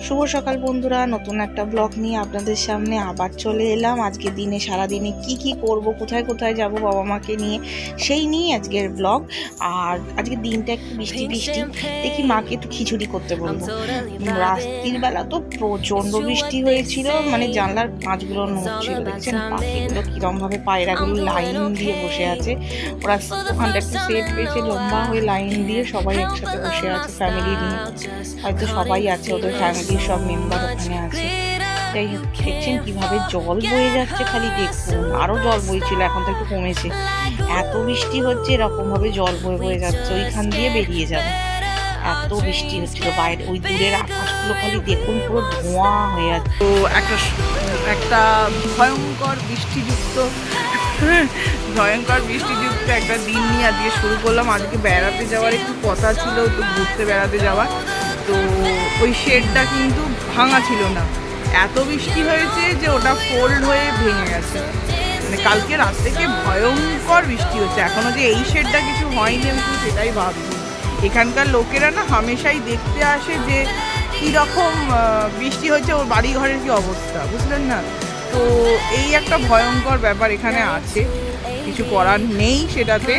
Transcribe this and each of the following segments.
শুভ সকাল বন্ধুরা, নতুন একটা ব্লগ নিয়ে আপনাদের সামনে আবার চলে এলাম। আজকে দিনে সারাদিনে কি করব, কোথায় কোথায় যাব বাবা মাকে নিয়ে, সেই নিয়ে আজকের ব্লগ। আর আজকে দিনটা একটু বৃষ্টি বৃষ্টি, দেখি মাকে একটু খিচুড়ি করতে বলবো। রাত্রির বেলা তো প্রচণ্ড বৃষ্টি হয়েছিল, মানে জানলার কাঁচগুলো নড়ছিল। দেখছেন পাখিগুলো কিরমভাবে, পায়রাগুলো লাইন দিয়ে বসে আছে। ওরা ওখানটা একটু সেট পেয়েছে, লম্বা হয়ে লাইন দিয়ে সবাই একসাথে বসে আছে ফ্যামিলি নিয়ে। হয়তো সবাই আছে, ওদের ফ্যামিলির সব মেম্বার ওখানে আছে। যাই হোক, দেখছেন কিভাবে জল বয়ে যাচ্ছে, খালি দেখুন। আরো জল বইছিল, এখন তো একটু কমেছে। এত বৃষ্টি হচ্ছে, এরকম ভাবে জল বয়ে বয়ে যাচ্ছে, ওইখান দিয়ে বেরিয়ে যাবে। এত বৃষ্টি হচ্ছিল বাইরে, ওই দূরের আকাশগুলো খালি দেখুন, পুরো ধোঁয়া হয়ে যাচ্ছে। তো একটা ভয়ঙ্কর বৃষ্টিযুক্ত একটা দিন নিয়ে আজকে শুরু করলাম। আজকে বেড়াতে যাওয়ার একটু কথা ছিল, তো ঘুরতে বেড়াতে যাওয়ার। তো ওই শেডটা কিন্তু ভাঙা ছিল না, এত বৃষ্টি হয়েছে যে ওটা ফোল্ড হয়ে ভেঙে গেছে। মানে কালকে রাত থেকে ভয়ঙ্কর বৃষ্টি হচ্ছে, এখনো যে এই শেডটা কিছু হয়নি আমি শুধু সেটাই ভাবছি। এখানকার লোকেরা না হামেশাই দেখতে আসে যে কীরকম বৃষ্টি হচ্ছে, ওর বাড়ি ঘরের কী অবস্থা, বুঝলেন না? তো এই একটা ভয়ঙ্কর ব্যাপার এখানে আছে, কিছু করার নেই সেটাতে।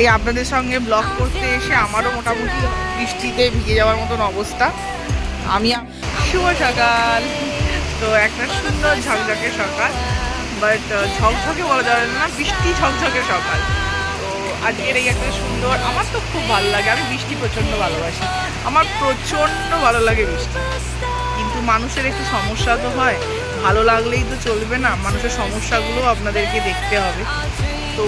এই আপনাদের সঙ্গে ব্লগ করতে এসে আমারও মোটামুটি বৃষ্টিতে ভিজে যাওয়ার মতন অবস্থা। শুভ সকাল। তো একটা সুন্দর ঝকঝকে সকাল, বাট ঝকঝকে বলা যাবে না, বৃষ্টি ঝকঝকে সকাল। তো আজকের এই একটা সুন্দর, আমার তো খুব ভালো লাগে, আমি বৃষ্টি প্রচণ্ড ভালোবাসি, আমার প্রচণ্ড ভালো লাগে বৃষ্টি। কিন্তু মানুষের একটু সমস্যা তো হয়, ভালো লাগলেই তো চলবে না, মানুষের সমস্যাগুলো আপনাদেরকে দেখতে হবে। তো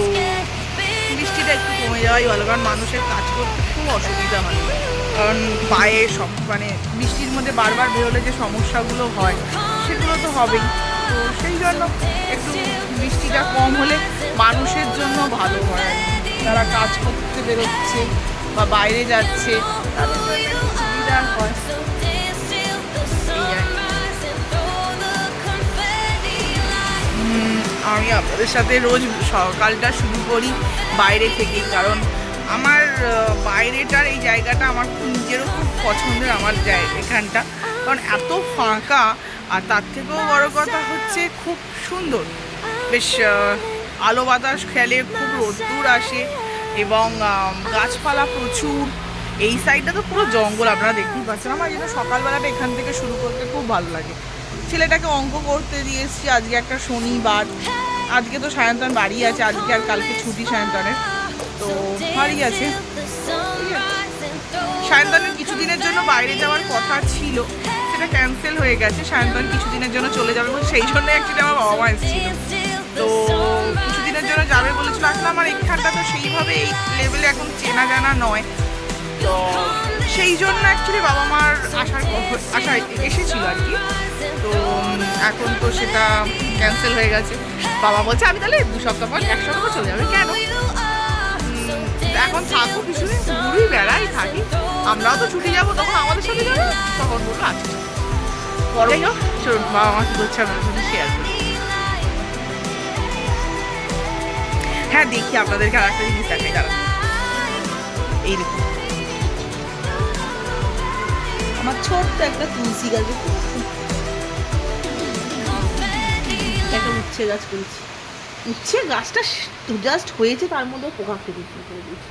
বৃষ্টিটা একটু কমে যাওয়াই ভালো, কারণ মানুষের কাজ করতে খুব অসুবিধা হয়। কারণ পায়ে মানে বৃষ্টির মধ্যে বারবার বেরোলে যে সমস্যাগুলো হয় সেগুলো তো হবেই। তো সেই জন্য একটু বৃষ্টিটা কম হলে মানুষের জন্য ভালো হয়, যারা কাজ করতে বেরোচ্ছে বা বাইরে যাচ্ছে তাদের জন্য একটু সুবিধা হয়। আমি আপনাদের সাথে রোজ সকালটা শুরু করি বাইরে থেকেই, কারণ আমার বাইরেটার এই জায়গাটা আমার নিজেরও খুব পছন্দের, আমার এখানটা, কারণ এত ফাঁকা, আর তার থেকেও বড় কথা হচ্ছে খুব সুন্দর, বেশ আলো বাতাস খেলে, খুব রোদ্দুর আসে এবং গাছপালা প্রচুর। এই সাইডটা তো পুরো জঙ্গল, আপনারা দেখতেই পাচ্ছেন। আমার জন্য সকালবেলাটা এখান থেকে শুরু করতে খুব ভালো লাগে। ছেলেটাকে অঙ্ক করতে দিয়েছি, আজকে একটা শনিবার, আজকে তো সায়ন্তন বাড়ি আছে, আজকে আর কালকে ছুটি সায়ন্তনের, তো বাড়ি আছে। সায়ন্তনের কিছুদিনের জন্য বাইরে যাওয়ার কথা ছিল, সেটা ক্যান্সেল হয়ে গেছে। সায়ন্তন কিছুদিনের জন্য চলে যাবে, সেই জন্য অ্যাকচুয়ালি আমার বাবা মা এসেছিল, তো কিছুদিনের জন্য যাবে বলেছিল। আসলে আমার এখানটা তো সেইভাবে এই লেভেলে এখন চেনা জানা নয়, তো সেই জন্য অ্যাকচুয়ালি বাবা মার আশা এসেছিল আর কি। তো এখন তো সেটা ক্যান্সেল হয়ে গেছে। বাবা বলছে আমি তাহলে 2 সপ্তাহ পর 1 সপ্তাহ চলে যাবে। কেন, এখন থাকো, কিছুদিন ঘুরেই বেড়াই থাকি, আমরাও তো ছুটি যাবো, তখন আমাদের সাথে যাবো। তখন বললো আচ্ছা পরে চলুন, বাবা মা কি করছে আপনাদের সাথে শেয়ার করি। হ্যাঁ দেখি আপনাদেরকে আর একটা জিনিস দেখাই, দাঁড়া। এই দেখুন আমার ছোট্ট একটা তুলসী গাছ, একটা উচ্ছে গাছ করেছি। উচ্ছে গাছটা জাস্ট হয়েছে, তার মধ্যে পোকা খেতে শুরু করে দিয়েছে।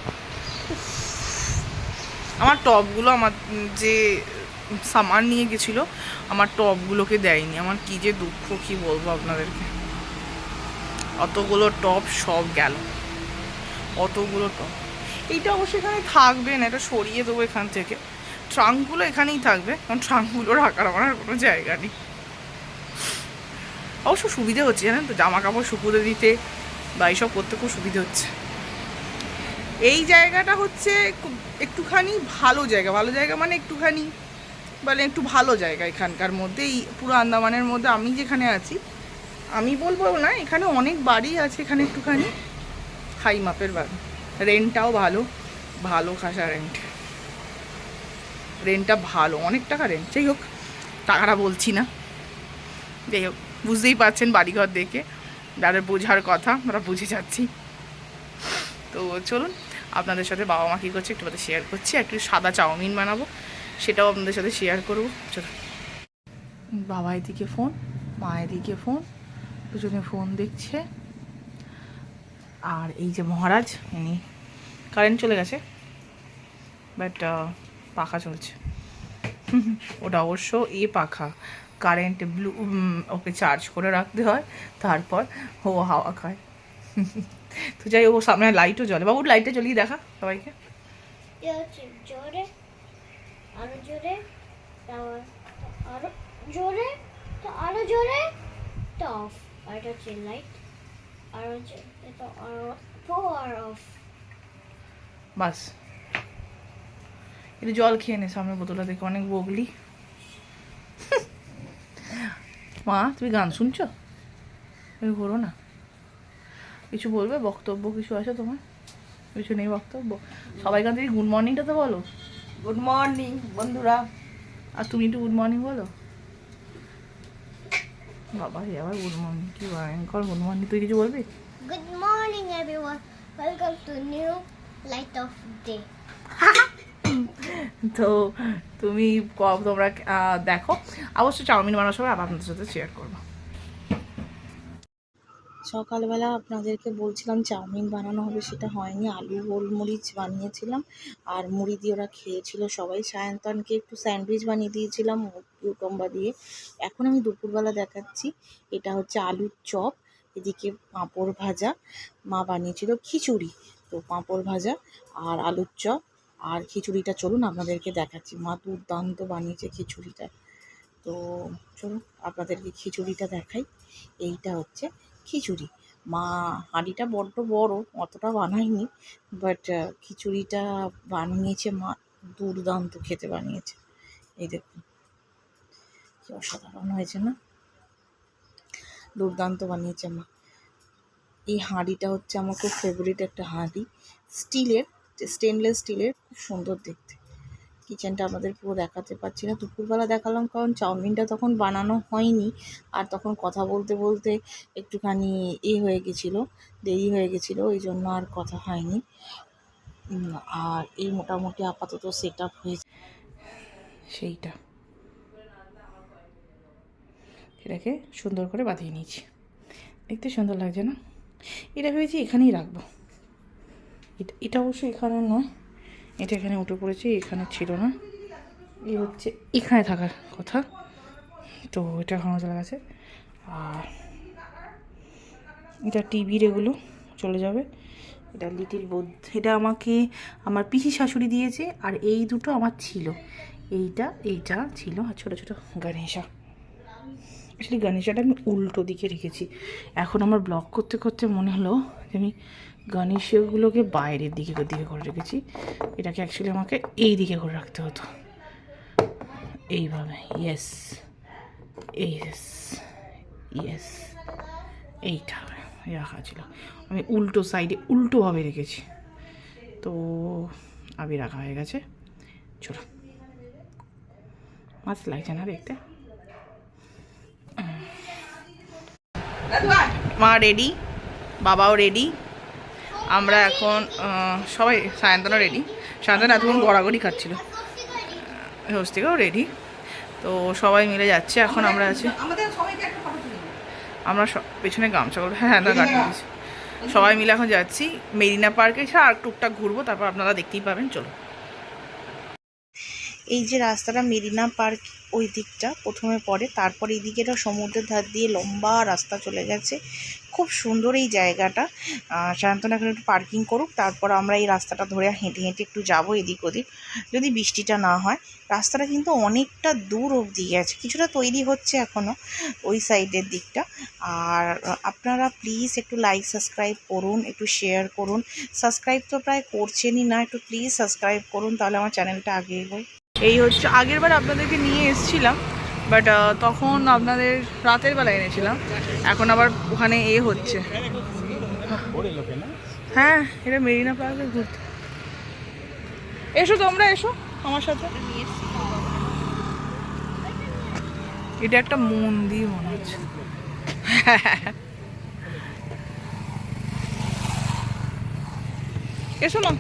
আমার টবগুলো, আমার যে সামান নিয়ে গেছিলো, আমার টবগুলোকে দেয়নি। আমার কি যে দুঃখ, কি বলবো আপনাদেরকে। অতগুলো টব সব গেল, অতগুলো টব। এইটা অবশ্যই এখানে থাকবে না, এটা সরিয়ে দেবো এখান থেকে। ট্রাঙ্কগুলো এখানেই থাকবে, কারণ ট্রাঙ্কগুলো রাখার আমার আর কোনো জায়গা নেই। অবশ্য সুবিধে হচ্ছে জানেন তো, জামা কাপড় শুকুতে দিতে বা এইসব করতে খুব সুবিধে হচ্ছে। এই জায়গাটা হচ্ছে একটুখানি ভালো জায়গা মানে একটুখানি মানে একটু ভালো জায়গা এখানকার মধ্যে, এই পুরো আন্দামানের মধ্যে। আমি যেখানে আছি, আমি বলবো না, এখানে অনেক বাড়ি আছে, এখানে একটুখানি হাই মাপের বাড়ি, রেন্টটাও ভালো খাসা রেন্টটা ভালো, অনেক টাকা রেন্ট। যাই হোক, টাকাটা বলছি না, যাই হোক বুঝতেই পারছেন বাড়িঘর দেখে, যাদের বোঝার কথা আমরা বুঝে যাচ্ছি। তো চলুন আপনাদের সাথে বাবা মা কী করছে একটু শেয়ার করছি। একটু সাদা চাউমিন বানাবো, সেটাও আপনাদের সাথে শেয়ার করবো। চলো, বাবা এদিকে ফোন, মা এদিকে ফোন, দুজনে ফোন দেখছে। আর এই যে মহারাজ, ইনি কারেন্ট চলে গেছে বাট পাখা চলছে। ওটা অবশ্য পাখা, কারেন্ট ব্লু, ওকে চার্জ করে রাখতে হয়, তারপর ও হাওয়া খায়। তো যাই ও সামনে লাইটও জ্বলে, বাবু লাইটটা জ্বলিয়ে দেখা সবাইকে। জোরে আরো জোরে, আরো জোরে, তো আরো জোরে, তো অফ। আর এটা হচ্ছে লাইট, আরো এটা পাওয়ার অফ। বাস, একটু জল খেয়ে নে, সামনে বোতলটা দেখে অনেক বগলি। মা তুমি গান শুনছো? তুমি ঘোরো না, কিছু বলবে? বক্তব্য কিছু আছে তোমার? কিছু নেই বক্তব্য? সবাই গান থেকে গুড মর্নিংটা তো বলো। গুড মর্নিং বন্ধুরা। আর তুমি একটু গুড মর্নিং বলো। বাবা আবার গুড মর্নিং, কি ভয়ঙ্কর গুড মর্নিং। তুই কিছু বলবি? Good morning everyone, welcome to new light off day. তো তুমি তোমরা দেখো, অবশ্যই চাউমিন বানানোর সময় আবার আপনাদের সাথে শেয়ার করবো। সকালবেলা আপনাদেরকে বলছিলাম চাউমিন বানানো হবে, সেটা হয়নি। আলু গোলমরিচ বানিয়েছিলাম আর মুড়ি দিয়ে ওরা খেয়েছিল সবাই। সায়ন্তনকে একটু স্যান্ডউইচ বানিয়ে দিয়েছিলাম কিউকাম্বার দিয়ে। এখন আমি দুপুরবেলা দেখাচ্ছি, এটা হচ্ছে আলুর চপ, এদিকে পাঁপড় ভাজা, মা বানিয়েছিল খিচুড়ি, তো পাঁপড় ভাজা আর আলুর চপ আর খিচুড়িটা চলুন আপনাদেরকে দেখাচ্ছি। মা দুর্দান্ত বানিয়েছে খিচুড়িটা। তো চলুন আপনাদেরকে খিচুড়িটা দেখাই। এইটা হচ্ছে খিচুড়ি। মা হাঁড়িটা বড্ড বড়, অতটা বানায়নি, বাট খিচুড়িটা বানিয়েছে মা, দুর্দান্ত খেতে বানিয়েছে। এই দেখুন কি অসাধারণ হয়েছে না, দুর্দান্ত বানিয়েছে মা। এই হাঁড়িটা হচ্ছে আমার খুব ফেভারিট একটা হাঁড়ি, স্টিলের, স্টেনলেস স্টিলের, খুব সুন্দর দেখতে। কিচেনটা আপনাদের পুরো দেখাতে পারছি না, দুপুরবেলা দেখালাম কারণ চাউমিনটা তখন বানানো হয়নি, আর তখন কথা বলতে বলতে একটুখানি হয়ে গেছিলো, দেরি হয়ে গেছিলো, ওই জন্য আর কথা হয়নি। আর এই মোটামুটি আপাতত সেট আপ হয়েছে। সেইটা এটাকে সুন্দর করে বাঁধিয়ে নিয়েছি, দেখতে সুন্দর লাগছে না? এটা ভেবেছি এখানেই রাখবো। এটা অবশ্য এখানে নয়, এটা এখানে উঠে পড়েছে, এখানে ছিল না, এই হচ্ছে এখানে থাকার কথা। তো এটা ভাঙা চলে গেছে। আর এটা টিভির এগুলো চলে যাবে। এটা লিটিল বোধ, এটা আমাকে আমার পিসি শাশুড়ি দিয়েছে। আর এই দুটো আমার ছিল, এইটা ছিল, আর ছোটো ছোটো গণেশা। অ্যাকচুয়ালি গণেশাটা আমি উল্টো দিকে রেখেছি। এখন আমার ব্লগ করতে করতে মনে হলো যে আমি গণেশগুলোকে বাইরের দিকে করে রেখেছি। এটাকে অ্যাকচুয়ালি আমাকে এই দিকে করে রাখতে হতো, এইভাবে। ইয়েস, এইটা রাখা ছিল, আমি উল্টো সাইডে উল্টোভাবে রেখেছি, তো আবি রাখা হয়ে গেছে। চলো, মাছ লাগছে না দেখতে। মা রেডি, বাবাও রেডি, আমরা এখন সবাই, সায়ন্তনও রেডি। সায়ন্তন এতক্ষণ গড়াগড়ি খাচ্ছিল, স্বস্তিকাও রেডি। তো সবাই মিলে যাচ্ছে এখন। আমরা আছি, আমরা পেছনে গামছা করবো, হ্যাঁ না গাড়ি দিয়েছি। সবাই মিলে এখন যাচ্ছি মেরিনা পার্কে, আর টুকটাক ঘুরবো, তারপর আপনারা দেখতেই পাবেন। চলো, এই যে রাস্তাটা মেরিনা পার্ক ওই দিকটা প্রথমে পড়ে, তারপর এই দিকেটা সমুদ্রের ধার দিয়ে লম্বা রাস্তা চলে গেছে, খুব সুন্দর এই জায়গাটা। সায়ন্তন এখন একটু পার্কিং করুক, তারপর আমরা এই রাস্তাটা ধরে হেঁটে হেঁটে একটু যাবো এদিক ওদিক, যদি বৃষ্টিটা না হয়। রাস্তাটা কিন্তু অনেকটা দূর অবধি গেছে, কিছুটা তৈরি হচ্ছে এখনও ওই সাইডের দিকটা। আর আপনারা প্লিজ একটু লাইক সাবস্ক্রাইব করুন, একটু শেয়ার করুন। সাবস্ক্রাইব তো প্রায় করছেনই না, একটু প্লিজ সাবস্ক্রাইব করুন, তাহলে আমার চ্যানেলটা আগে এগোয়। এই হচ্ছে, আগের বার আপনাদেরকে নিয়ে এসেছিলাম, বাট তখন আপনাদের রাতের বেলা এনেছিলাম, এখন আবার ওখানে হচ্ছে। হ্যাঁ, এটা মেরিনা পার্কে ঘুরতে এসো, তোমরা এসো আমার সাথে। এটা একটা মন্দির মনে হচ্ছে। এসো না,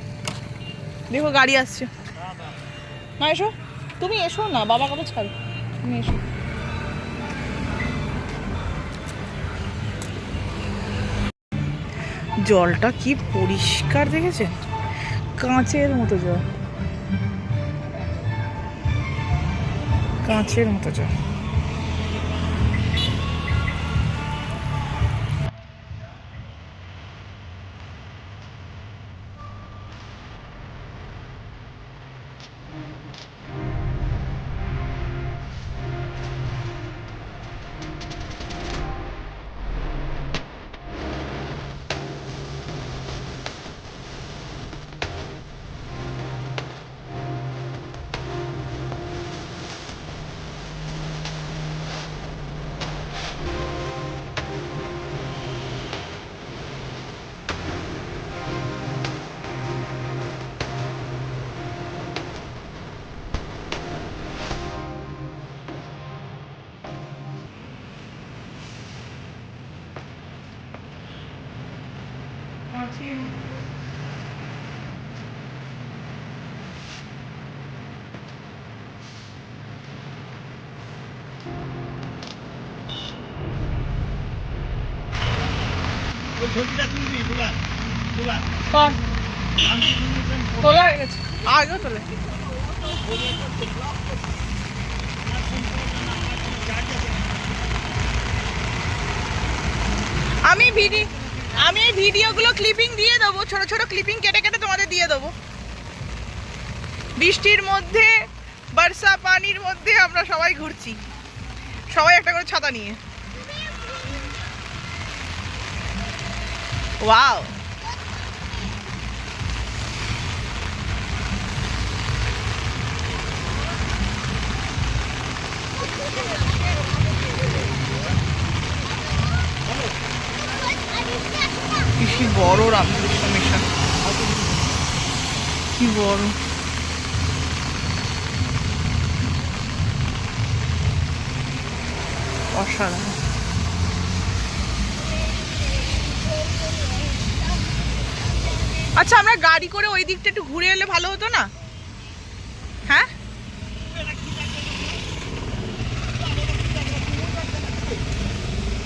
দেখো গাড়ি আসছে, না এসো। তুমি এসো না, বাবা কথা ছাড়ো, তুমি এসো। জলটা কি পরিষ্কার দেখেছেন, কাঁচের মতো জল, কাঁচের মতো জল। তোলা হয়ে গেছে, আগেও তোলে। আমি এই ভিডিওগুলো ক্লিপিং দিয়ে দেবো, ছোট ছোট ক্লিপিং কেটে কেটে তোমাদের দিয়ে দেবো। বৃষ্টির মধ্যে, বর্ষা পানির মধ্যে আমরা সবাই ঘুরছি, সবাই একটা করে ছাতা নিয়ে। ওয়াও, কি বড় রামকৃষ্ণ মিশন, কি বড়। অসাধারণ। আচ্ছা, আমরা গাড়ি করে ওই দিকটা একটু ঘুরে এলে ভালো হতো না? হ্যাঁ,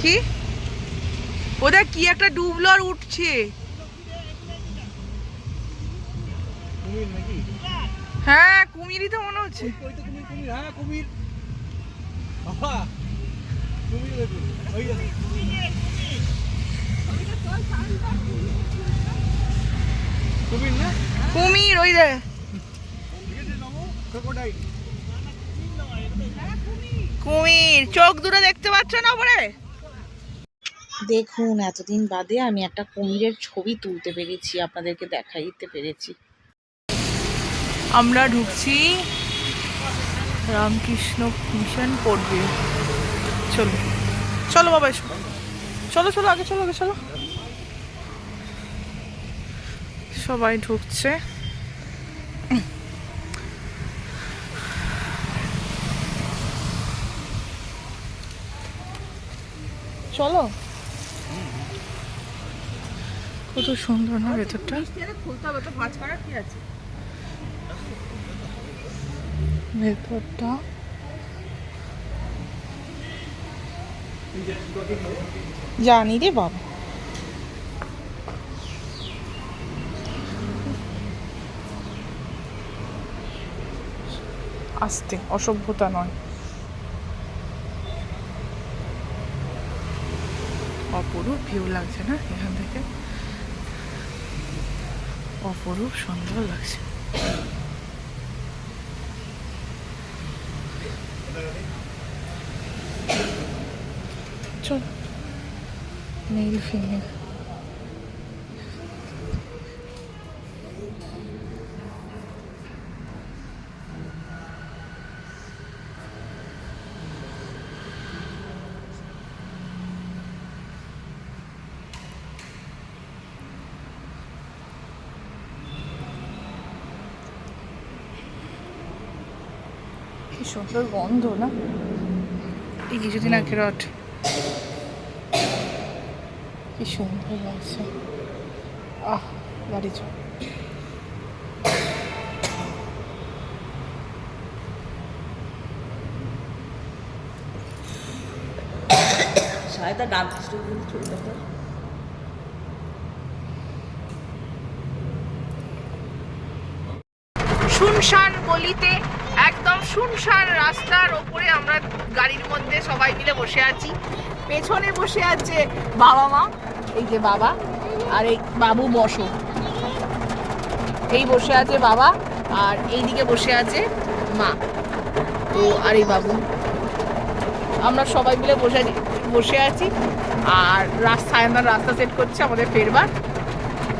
কি ওদের কি একটা ডুবলো আর উঠছে। হ্যাঁ, কুমিরই তো মনে হচ্ছে। কুমির ওই রে, কুমির চোখ দুটো দেখতে পাচ্ছ না পরে। দেখুন, এতদিন বাদে আমি একটা কুমিরের ছবি তুলতে পেরেছি, আপনাদেরকে দেখাইতে পেরেছি। আমরা ঢুকছি রামকৃষ্ণ মিশন পড়বে। চলো চলো বাবা, এসো, চলো চলো, আগে চলো, আগে চলো। সবাই ঢুকছে। চলো, কত সুন্দর না ভেতরটা। ভেতরটা জানি রে বাবা। আস্তে, অসভ্যতা নয়। অপরূপ ভিউ লাগছে না এখান থেকে, অপরূপ সুন্দর লাগছে। চল, মেল ফিমেল। কি সুন্দর গন্ধ না, এই কিছুদিন আগে রট, কি সুন্দর লাগছে। গাড়ি চল। সায়তা ডাল খিচুড়ি দিলে চলবে তো। শুনশান গলিতে, একদম শুনশান রাস্তার ওপরে আমরা গাড়ির মধ্যে সবাই মিলে বসে আছি। পেছনে বসে আছে বাবা মা, এই যে বাবা আর এই বাবু বসো, এই বসে আছে বাবা আর এইদিকে বসে আছে মা, তো আর এই বাবু, আমরা সবাই মিলে বসে আছি। আর রাস্তা সেট করছে আমাদের ফেরবার,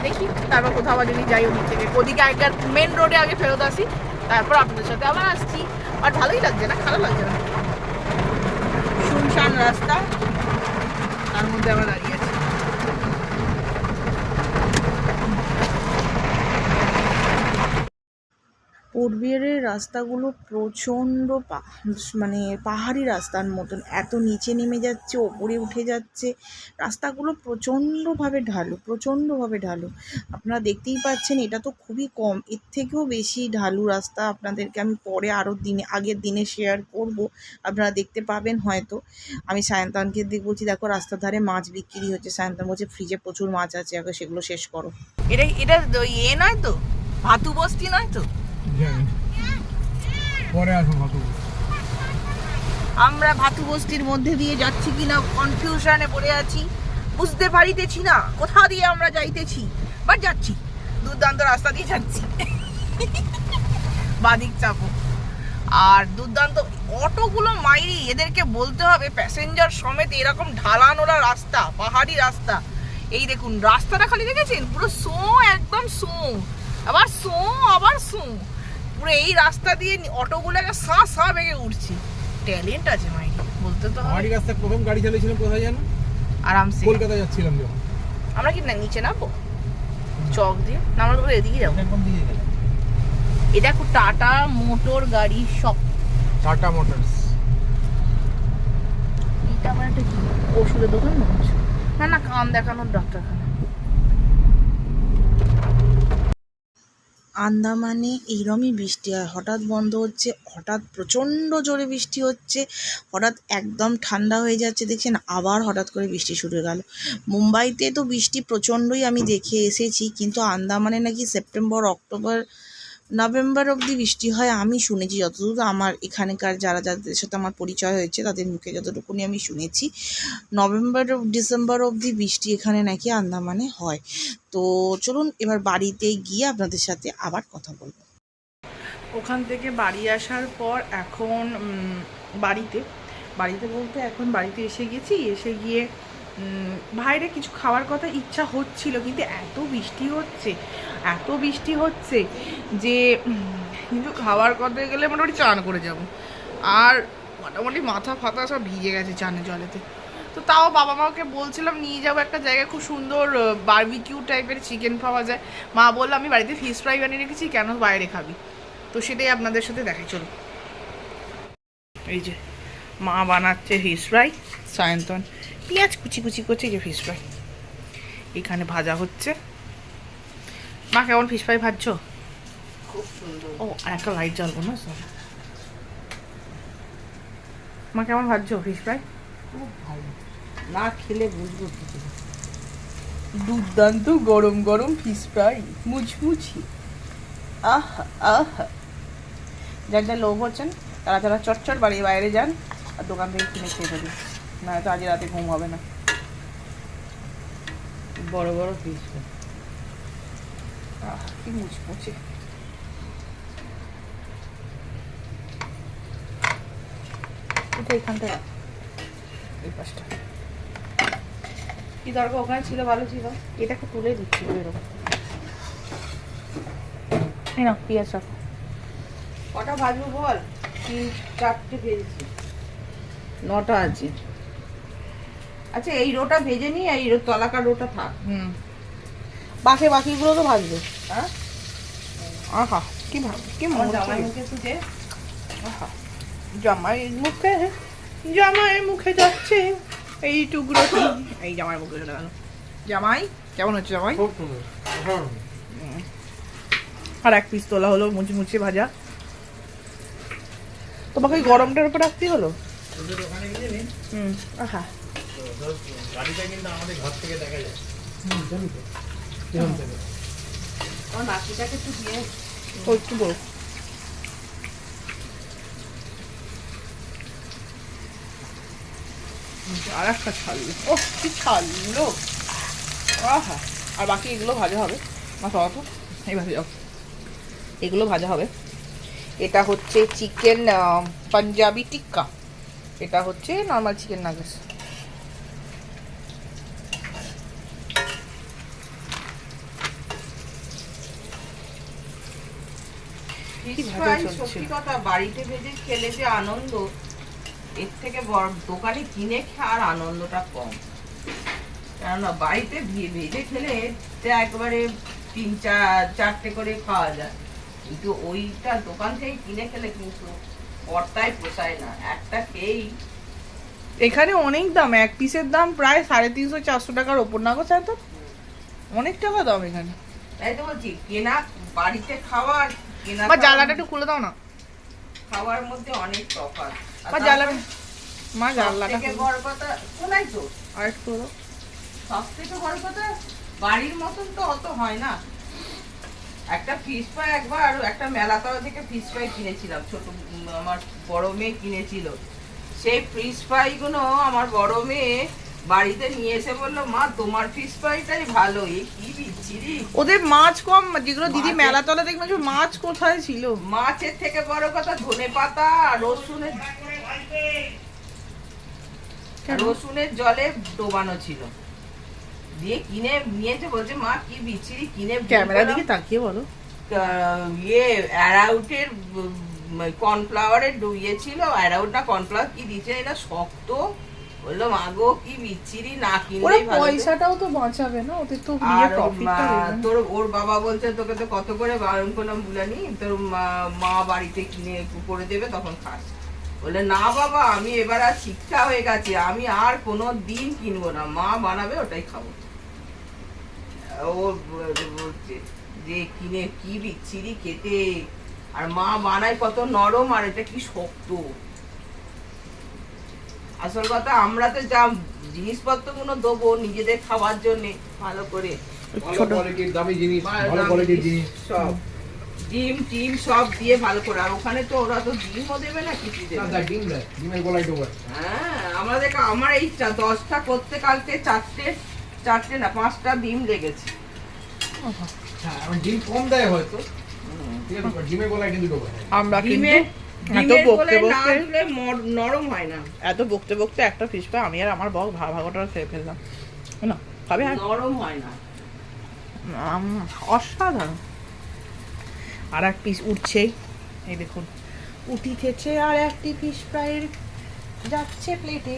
দেখি তারপর কোথাও আবার যদি যাই ওদিক থেকে, ওদিকে আগের মেন রোডে আগে ফেরত আসি, তারপর আপনাদের সাথে আবার আসছি। আর ভালোই লাগছে না, খারাপ লাগছে না, শুনশান রাস্তা, তার মধ্যে আমরা দাঁড়িয়ে আছি। পোর্ট বিয়ারের রাস্তাগুলো প্রচণ্ড মানে পাহাড়ি রাস্তার মতন, এত নিচে নেমে যাচ্ছে, ওপরে উঠে যাচ্ছে, রাস্তাগুলো প্রচণ্ডভাবে ঢালু। আপনারা দেখতেই পাচ্ছেন, এটা তো খুবই কম, এর থেকেও বেশি ঢালু রাস্তা। আপনাদেরকে আমি পরে আরও আগের দিনে শেয়ার করব, আপনারা দেখতে পাবেন হয়তো। আমি সায়ন্তানকে দিয়ে বলছি, দেখো রাস্তার ধারে মাছ বিক্রি হচ্ছে, সায়ন্তান বলছে ফ্রিজে প্রচুর মাছ আছে, আগে সেগুলো শেষ করো। এটা ইয়ে নয় তো, ভাতু বস্তি নয় তো? পরে আসবো। আমরা ভাতু বস্তির মধ্যে দিয়ে যাচ্ছি কিনা কনফিউশনে পড়ে আছি, বুঝতে পারিতেছি না কোথা দিয়ে আমরা যাইতেছি, বাট যাচ্ছি, দুর্দান্ত রাস্তা দিয়ে যাচ্ছি। বাদিক চাপো, আর দুর্দান্ত অটোগুলো মাইরি, এদেরকে বলতে হবে প্যাসেঞ্জার সমেত এরকম ঢালানোরা রাস্তা, পাহাড়ি রাস্তা। এই দেখুন রাস্তাটা খালি দেখেছেন, পুরো একদম আবার পুরো এই রাস্তা দিয়ে অটোগুলোকে সা বেগে উঠছে। ট্যালেন্ট আছে মাইরি, বলতে তো পাহাড়ি রাস্তায় প্রথম গাড়ি চালিয়েছিলাম কোথায় জানো? আরামসে কলকাতা যাচ্ছিলাম যখন। আমরা কি না নিচে নামবো চক দিয়ে, না আমরা তো এদিকে যাবো। কোন দিকে গেলে? এটা খুব টাটা মোটর গাড়ি শপ, টাটা মোটরস। এটা আমার একটা কি ওষুধের দোকান মনে হচ্ছে, না কান দেখানোর ডাক্তারখানা। আন্দামানে এইরমই বৃষ্টি হয়, হঠাৎ বন্ধ হচ্ছে, হঠাৎ প্রচণ্ড জোরে বৃষ্টি হচ্ছে, হঠাৎ একদম ঠান্ডা হয়ে যাচ্ছে, দেখছেন আবার হঠাৎ করে বৃষ্টি শুরু হয়ে গেল। মুম্বাইতে তো বৃষ্টি প্রচণ্ডই আমি দেখে এসেছি, কিন্তু আন্দামানে নাকি সেপ্টেম্বর অক্টোবর নভেম্বর অবধি বৃষ্টি হয় আমি শুনেছি, যতদূর আমার এখানকার যাদের সাথে আমার পরিচয় হয়েছে তাদের মুখে যতটুকুনি আমি শুনেছি, নভেম্বর ডিসেম্বর অবধি বৃষ্টি এখানে নাকি আন্দামানে হয়। তো চলুন এবার বাড়িতে গিয়ে আপনাদের সাথে আবার কথা বলবো। ওখান থেকে বাড়ি আসার পর এখন বাড়িতে বলতে এখন বাড়িতে এসে গিয়ে বাইরে কিছু খাওয়ার কথা ইচ্ছা হচ্ছিল, কিন্তু এত বৃষ্টি হচ্ছে যে কিন্তু খাওয়ার কথা গেলে মোটামুটি চান করে যাব, আর মোটামুটি মাথা ফাতা সব ভিজে গেছে চানের জলেতে। তো তাও বাবা মাকে বলছিলাম নিয়ে যাবো একটা জায়গায়, খুব সুন্দর বারবিকিউ টাইপের চিকেন পাওয়া যায়। মা বললো আমি বাড়িতে ফিশ ফ্রাই বানিয়ে রেখেছি, কেন বাইরে খাবি? তো সেটাই আপনাদের সাথে দেখাই, চলো। এই যে মা বানাচ্ছে ফিশ ফ্রাই, সায়ন্তন পেঁয়াজ কুচি করছে, যে ফিশ ফ্রাই এখানে ভাজা হচ্ছে। মা কেমন ফিশ ফ্রাই ভাজছো? খুব সুন্দর। ও আর একটা লাইট জ্বালবো না, সরি। মা কেমন ভাজছো ফিশ ফ্রাই? খুব ভালো, না খেলে বুঝবো কিছু। দুর্দান্ত গরম গরম ফিশ ফ্রাই, মুচমুচি, আহা আহা। যার লোভ হচ্ছেন তারা চটচট বাড়ির বাইরে যান আর দোকান থেকে কিনে খেয়ে ফেলুন, না তো আজ রাতে ঘুম হবে না। বড় বড় পিস। কি মুচমুচে। এটা এখানটায় এই পাশটা কি দরকার, ওখানে ছিল ভালো ছিল, এটাকে তুলে দিচ্ছি এরকম। এই না পেঁয়াজ রাখো। কটা ভাজবো বল? 3-4টে ভেজেছি, 9টা আছে। আচ্ছা এই রোটা ভেজে নি, এই তলাকার রোটা থাক। বাকিগুলো তো ভাজবে। হ্যাঁ আহা কি কি জামাই মুখে তুই আহা জামাইয়ের মুখে যাচ্ছে এই টুকরোটি, এই জামাই মুখে চলে গেল। জামাই কেমন হচ্ছে জামাই? খুব সুন্দর। আর এক পিস তোলা হলো মুচমুচে ভাজা। তোমাকে ওই গরমটার উপর রাখতেই হলো। আহা গাড়িটা কিন্তু আমাদের ঘর থেকে দেখা যায়। জানি তো এরকম থেকে। আমার নাতিটাকে একটু দিয়ে ও একটু বড়। আর একটা ছাড়লো, ও কি ছাড়লো, আহা। আর বাকি এগুলো ভাজা হবে, মাছ অত এই ভাজা যাও, এগুলো ভাজা হবে। এটা হচ্ছে চিকেন পাঞ্জাবি টিক্কা, এটা হচ্ছে নর্মাল চিকেন নাগেটস। ফিশ ভাজা ফ্রাই চলছে। সত্যি কথা বাড়িতে ভেজে খেলে যে আনন্দ, এর থেকে বড় দোকানে কিনে খাওয়ার আনন্দটা কম। কেননা বাড়িতে ভেজে খেলে তা একেবারে 3-4টে করে খাওয়া যায়, কিন্তু ওইটা দোকান থেকে কিনে খেলে কিন্তু পর্তায় পোষায় না, একটা খেয়েই। এখানে অনেক দাম, এক পিসের দাম প্রায় 350-400 টাকার ওপর না গো, তো অনেক টাকা দাম এখানে। তাই তো বলছি, কেনা বাড়িতে খাওয়ার কেনা মা জানলাটা একটু খুলে দাও না, খাওয়ার মধ্যে অনেক তফাৎ। মা জানলাটা, মা জানলাটা সবথেকে বড় কথা শোনাই তো, আর একটু দাও। সব থেকে বড় কথা বাড়ির মতন তো অত হয় না। একটা ফিশ ফ্রাই একবার একটা মেলাতলা থেকে ফিশ ফ্রাই কিনেছিলাম, ছোট আমার বড় মেয়ে কিনেছিল। সেই ফিশ ফ্রাই গুলো আমার বড় মেয়ে বাড়িতে নিয়ে এসে বললো, মা তোমার ফিশ ফ্রাইটাই ভালো, এ কি বিচ্ছিরি। ওদের মাছ কম, যেগুলো দিদি মাছের- মেলাতলা দেখবে যে মাছ কোথায় ছিল। মাছের থেকে বড় কথা ধনেপাতা আর রসুনের জলে ডোবানো ছিল, দিয়ে কিনে নিয়েছে, বলছে মা কি বিচ্ছিরি, কিনে ভুল ক্যামেরার করলাম। দিকে তাকিয়ে বলো। অ্যারাউটের কর্নফ্লাওয়ারের ইয়ে ছিল, অ্যারাউট না কর্নফ্লাওয়ার কি দিচ্ছে, এটা শক্ত। বললো মাগো কি বিচ্ছিরি, না ওরা কিনলেই ভালো। পয়সাটাও তো বাঁচাবে না, ওদের তো আর প্রফিটটা তোর ওর বাবা বলছে তোকে তো কত করে বারণ করলাম বুলানি, তোর মা বাড়িতে কিনে করে দেবে তখন খাস। বলে না বাবা, আমি এবার আর শিক্ষা হয়ে গেছে, আমি আর কোনো দিন কিনবো না, মা বানাবে ওটাই খাবো। ও বলছে যে কিনে কি বিচ্ছিরি খেতে, আর মা বানায় কত নরম, আর এটা কি শক্ত। আসল কথা আমরা তো যা জিনিসপত্র গুলো দেবো নিজেদের খাওয়ার জন্য ভালো করে, ভালো কোয়ালিটির দামি জিনিস, ভালো ভালো দামি কোয়ালিটির জিনিস, জিনিস। সব ডিম টিম সব দিয়ে ভালো করে। আর ওখানে তো ওরা তো ডিমও দেবে না, কিছু না দেবে না। দেখ ডিম দেয়, ডিমের গলায় ডোবা। হ্যাঁ আমার এই 10টা করতে কালকে 4টে না 5টা ডিম লেগেছে। হ্যাঁ এখন ডিম কম দেয় হয়তো, ঠিক আছে, but ডিমের গলায় কিন্তু ডোবা। আমরা কিন্তু ডিমের এত ডিমের বকতে গোলায় না বকতে দিলে নরম হয় না, এত বকতে বকতে একটা ফিশ ফ্রাই আমি আর আমার বক ভাগটা খেয়ে ফেললাম না, খাবে আর নরম হয় না। অসাধারণ। আর এক পিস উঠছেই, এই দেখুন উঠিতেছে আর একটি ফিশ ফ্রাইয়ের যাচ্ছে প্লেটে,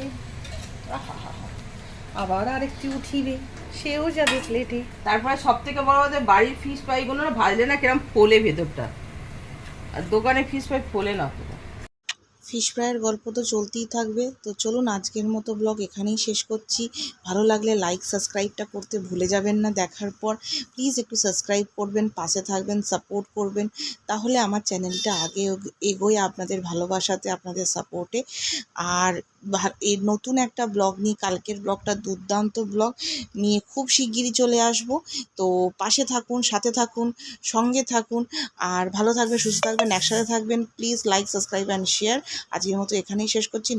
আবার আরেকটি উঠিবে, সেও যাবে প্লেটে। তারপরে সব থেকে বড় কথা বাড়ির ফিশ ফ্রাই গুলো না ভাজলে না কিরম ফোলে ভেতরটা, আর দোকানে ফিশ ফ্রাই ফোলে না তো। ফিশ ফ্রাইয়ের গল্প তো চলতেই থাকবে। তো চলুন আজকের মতো ব্লগ এখানেই শেষ করছি। ভালো লাগলে লাইক সাবস্ক্রাইবটা করতে ভুলে যাবেন না। দেখার পর প্লিজ একটু সাবস্ক্রাইব করবেন, পাশে থাকবেন, সাপোর্ট করবেন, তাহলে আমার চ্যানেলটা আগে এগোয় আপনাদের ভালোবাসাতে, আপনাদের সাপোর্টে। আর এই নতুন একটা ব্লগ নিয়ে, কালকের ব্লগটা দুর্দান্ত ব্লগ নিয়ে খুব শিগগিরই চলে আসব। তো পাশে থাকুন, সাথে থাকুন, সঙ্গে থাকুন, আর ভালো থাকবেন, সুস্থ থাকবেন, একসাথে থাকবেন। Please like subscribe and share. আজকের মতো এখানেই শেষ করছি।